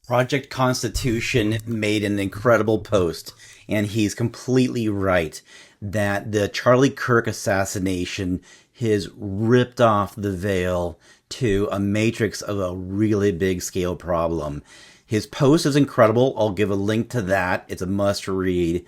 Project Constitution made an incredible post, and he's completely right that the Charlie Kirk assassination has ripped off the veil to a matrix of a really big scale problem. His post is incredible. I'll give a link to that. It's a must read.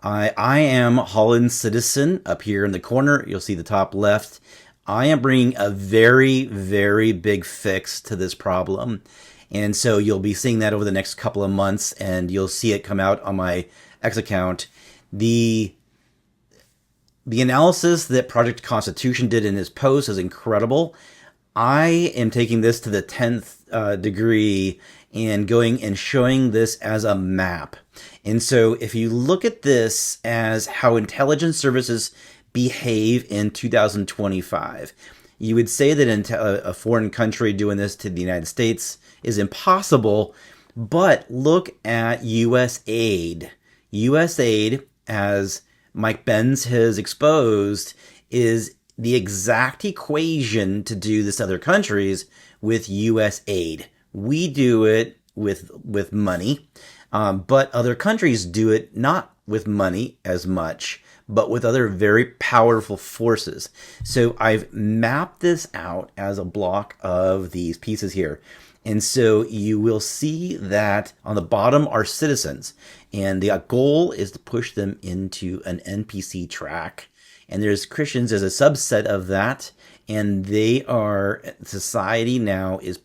I am Holland Citizen up here in the corner. You'll see the top left. I am bringing a very, very big fix to this problem. And so you'll be seeing that over the next couple of months, and you'll see it come out on my X account. The analysis that Project Constitution did in his post is incredible. I am taking this to the 10th degree and going and showing this as a map. And so if you look at this as how intelligence services behave in 2025, you would say that a foreign country doing this to the United States is impossible, but look at U.S. aid. U.S. aid, as Mike Benz has exposed, is the exact equation to do this other countries with U.S. aid. We do it with money, but other countries do it not with money as much, but with other very powerful forces. So I've mapped this out as a block of these pieces here. And so you will see that on the bottom are citizens, and the goal is to push them into an NPC track. And there's Christians as a subset of that, and society now is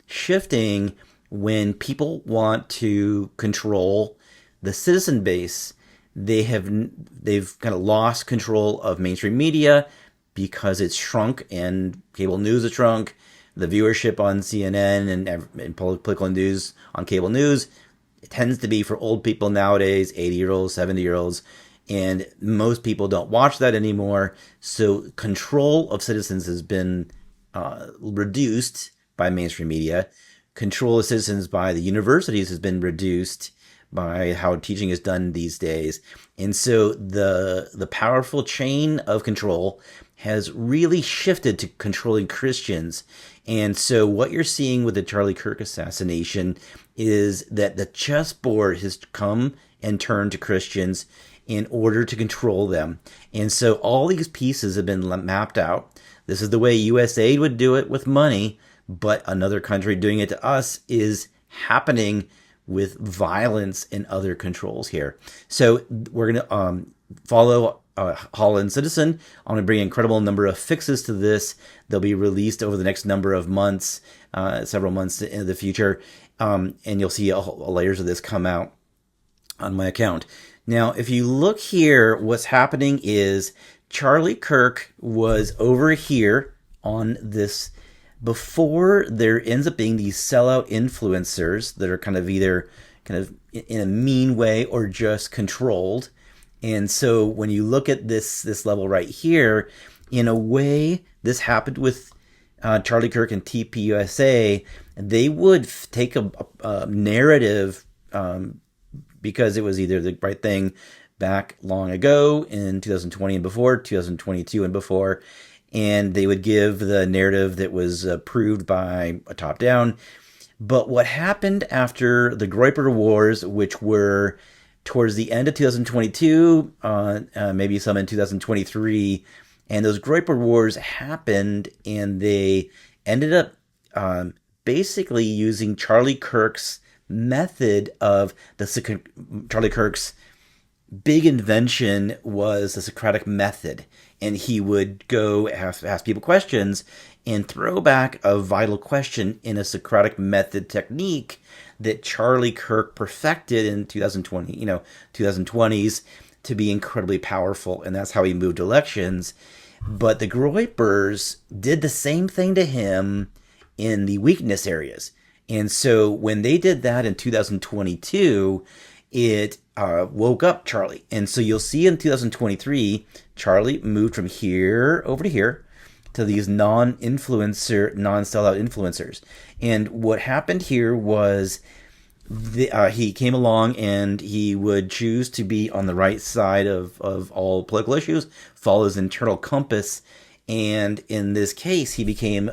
shifting when people want to control the citizen base. They've kind of lost control of mainstream media because it's shrunk and cable news has shrunk. The viewership on CNN and political news on cable news, it tends to be for old people nowadays, 80-year-olds, 70-year-olds, and most people don't watch that anymore. So control of citizens has been reduced by mainstream media. Control of citizens by the universities has been reduced by how teaching is done these days. And so the powerful chain of control has really shifted to controlling Christians. And so what you're seeing with the Charlie Kirk assassination is that the chessboard has come and turned to Christians in order to control them. And so all these pieces have been mapped out. This is the way USAID would do it with money, but another country doing it to us is happening with violence and other controls here. So we're going to follow Holland Citizen. I'm going to bring an incredible number of fixes to this. They'll be released over the next number of months, several months into the future, and you'll see layers of this come out on my account. Now, if you look here, what's happening is Charlie Kirk was over here on this before there ends up being these sellout influencers that are kind of either kind of in a mean way or just controlled. And so when you look at this level right here, in a way, this happened with Charlie Kirk and TPUSA. They would take a narrative because it was either the right thing back long ago in 2020 and before, 2022 and before, and they would give the narrative that was approved by a top-down. But what happened after the Groyper Wars, which were towards the end of 2022, maybe some in 2023, and those Groyper Wars happened, and they ended up basically using Charlie Kirk's method of Charlie Kirk's big invention was the Socratic method, and he would go ask people questions and throw back a vital question in a Socratic method technique that Charlie Kirk perfected in 2020s to be incredibly powerful, and that's how he moved elections. But the Groypers did the same thing to him in the weakness areas. And so when they did that in 2022, it woke up Charlie. And so you'll see in 2023, Charlie moved from here over to here to these non-sellout influencers. And what happened here was he came along and he would choose to be on the right side of all political issues, follow his internal compass, And in this case, he became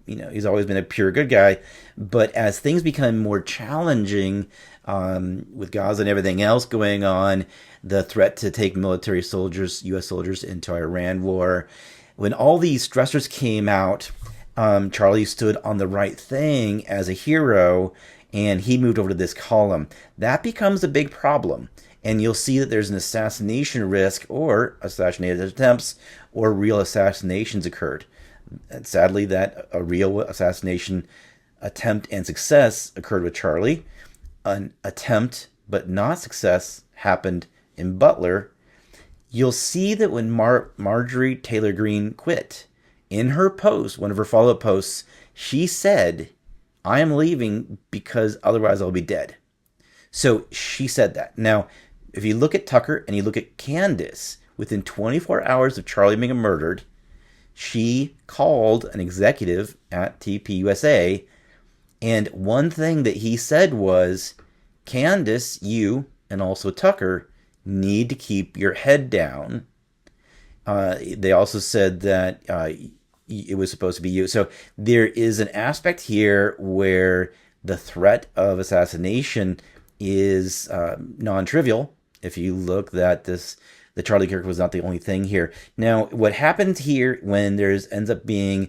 he's always been a pure good guy. But as things become more challenging with Gaza and everything else going on, the threat to take military soldiers, U.S. soldiers, into Iran war, when all these stressors came out, Charlie stood on the right thing as a hero, and he moved over to this column. That becomes a big problem. And you'll see that there's an assassination risk, or assassinated attempts, or real assassinations occurred. And sadly, that a real assassination attempt and success occurred with Charlie. An attempt but not success happened in Butler. You'll see that when Marjorie Taylor Greene quit, in her post, one of her follow-up posts, she said, "I am leaving because otherwise I'll be dead." So she said that. Now, if you look at Tucker and you look at Candace, within 24 hours of Charlie being murdered, she called an executive at TPUSA, and one thing that he said was, "Candace, you, and also Tucker, need to keep your head down." They also said that it was supposed to be you. So there is an aspect here where the threat of assassination is non-trivial. If you look at this, the Charlie Kirk was not the only thing here. Now, what happens here when there's ends up being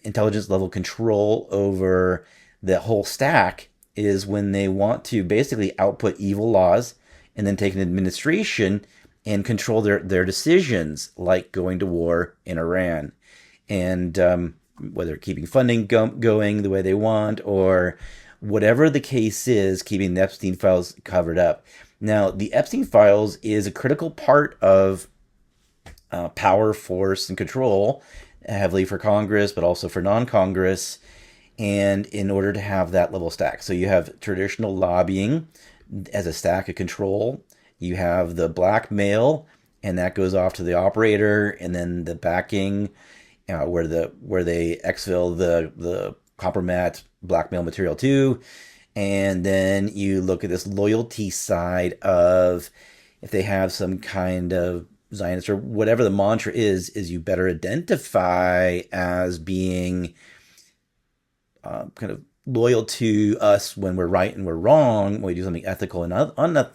intelligence level control over the whole stack is when they want to basically output evil laws and then take an administration and control their decisions, like going to war in Iran. And whether keeping funding going the way they want, or whatever the case is, keeping the Epstein files covered up. Now, the Epstein files is a critical part of power, force, and control, heavily for Congress, but also for non-Congress, and in order to have that level stack. So you have traditional lobbying as a stack of control. You have the blackmail, and that goes off to the operator, and then the backing, where they exfil the compromat blackmail material too. And then you look at this loyalty side of, if they have some kind of Zionist or whatever the mantra is you better identify as being kind of loyal to us when we're right and we're wrong, when we do something ethical and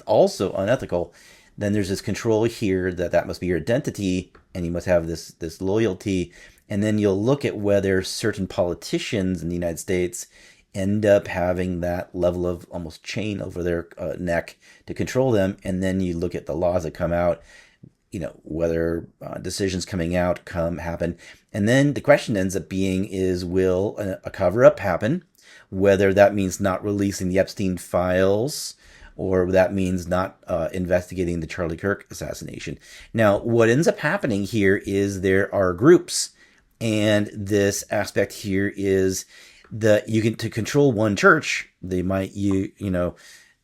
also unethical. Then there's this control here that must be your identity, and you must have this loyalty. And then you'll look at whether certain politicians in the United States end up having that level of almost chain over their neck to control them. And then you look at the laws that come out, whether decisions coming out happen. And then the question ends up being is, will a cover-up happen? Whether that means not releasing the Epstein files, or that means not investigating the Charlie Kirk assassination. Now, what ends up happening here is there are groups, and this aspect here is that you can, to control one church, they might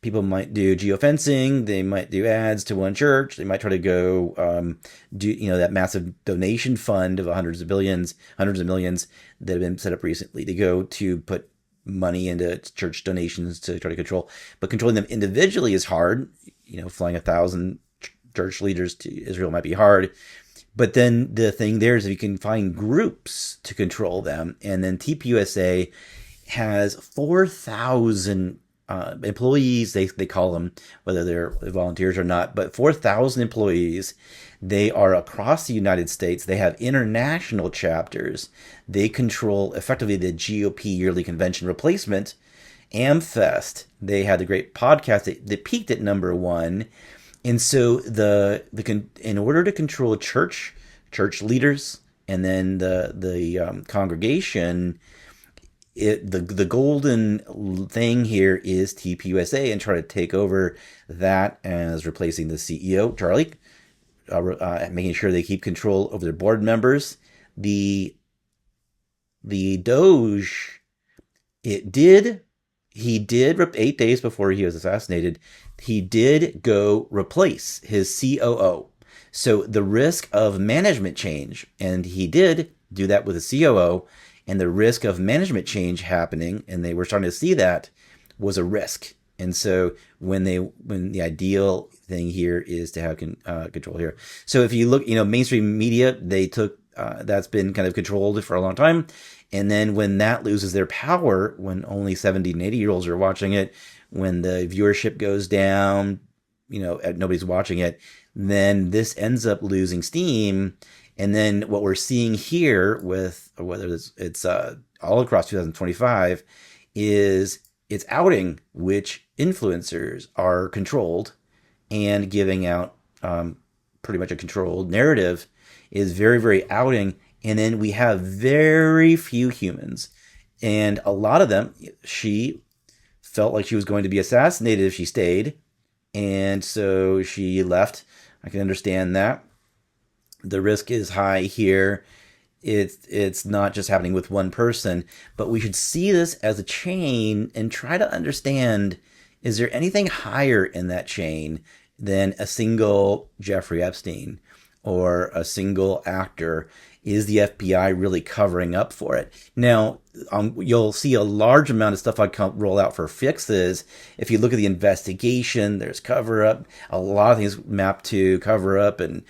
people might do geofencing, they might do ads to one church, they might try to go do that massive donation fund of hundreds of millions that have been set up recently to go to put money into church donations to try to control. But controlling them individually is hard. Flying 1,000 church leaders to Israel might be hard. But then the thing there is if you can find groups to control them, and then TPUSA has 4,000 employees, they call them, whether they're volunteers or not, but 4,000 employees. They are across the United States. They have international chapters. They control effectively the GOP yearly convention replacement, AmFest. They had a great podcast that peaked at #1. And so in order to control church leaders, and then the congregation, the golden thing here is TPUSA, and try to take over that as replacing the CEO, Charlie, making sure they keep control over their board members. The Doge, he did 8 days before he was assassinated, he did go replace his COO. So the risk of management change, and he did do that with a COO, and the risk of management change happening, and they were starting to see that, was a risk. And so when the ideal thing here is to have control here. So if you look, mainstream media, they took that's been kind of controlled for a long time. And then when that loses their power, when only 70 and 80-year-olds are watching it, when the viewership goes down, nobody's watching it, then this ends up losing steam. And then what we're seeing here with whether it's all across 2025 is it's outing which influencers are controlled and giving out pretty much a controlled narrative is very, very outing. And then we have very few humans. And a lot of them, she felt like she was going to be assassinated if she stayed. And so she left. I can understand that. The risk is high here. It's not just happening with one person, but we should see this as a chain and try to understand, is there anything higher in that chain than a single Jeffrey Epstein or a single actor? Is the FBI really covering up for it? Now, you'll see a large amount of stuff I can roll out for fixes. If you look at the investigation, there's cover up. A lot of things mapped to cover up and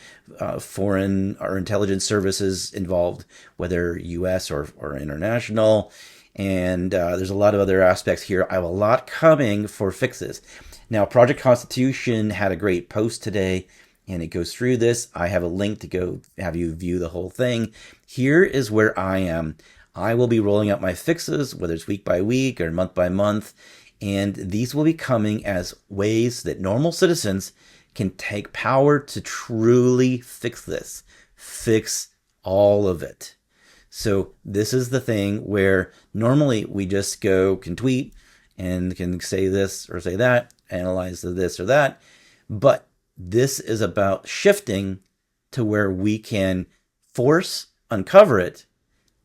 foreign or intelligence services involved, whether U.S. or international. And there's a lot of other aspects here. I have a lot coming for fixes. Now, Project Constitution had a great post today, and it goes through this. I have a link to go have you view the whole thing. Here is where I am. I will be rolling out my fixes, whether it's week by week or month by month, and these will be coming as ways that normal citizens can take power to truly fix this. Fix all of it. So this is the thing where normally we just can tweet and can say this or say that, analyze this or that, but this is about shifting to where we can uncover it,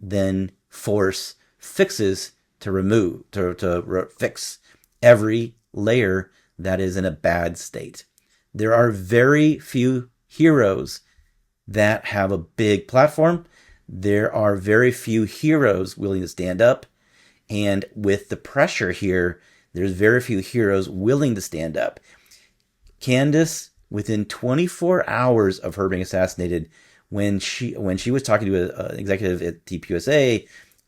then force fixes to fix every layer that is in a bad state. There are very few heroes that have a big platform. There are very few heroes willing to stand up. And with the pressure here, there's very few heroes willing to stand up. Candace, within 24 hours of her being assassinated, when she was talking to an executive at TPUSA,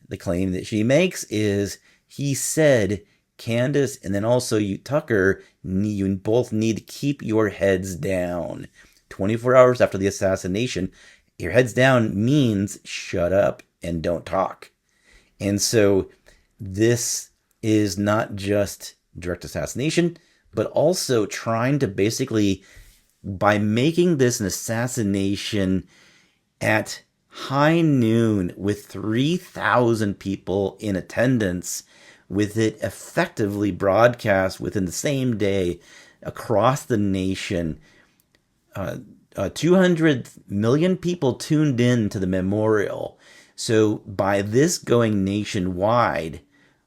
the claim that she makes is he said, Candace and then also you, Tucker, you both need to keep your heads down. 24 hours after the assassination, your heads down means shut up and don't talk. And so this is not just direct assassination, but also trying to basically, by making this an assassination at high noon with 3,000 people in attendance, with it effectively broadcast within the same day across the nation, 200 million people tuned in to the memorial. So by this going nationwide,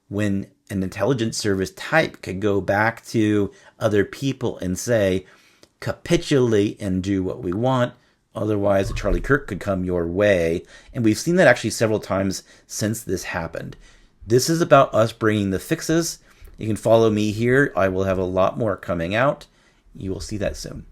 when an intelligence service type could go back to other people and say, capitulate and do what we want, otherwise a Charlie Kirk could come your way. And we've seen that actually several times since this happened. This is about us bringing the fixes. You can follow me here. I will have a lot more coming out. You will see that soon.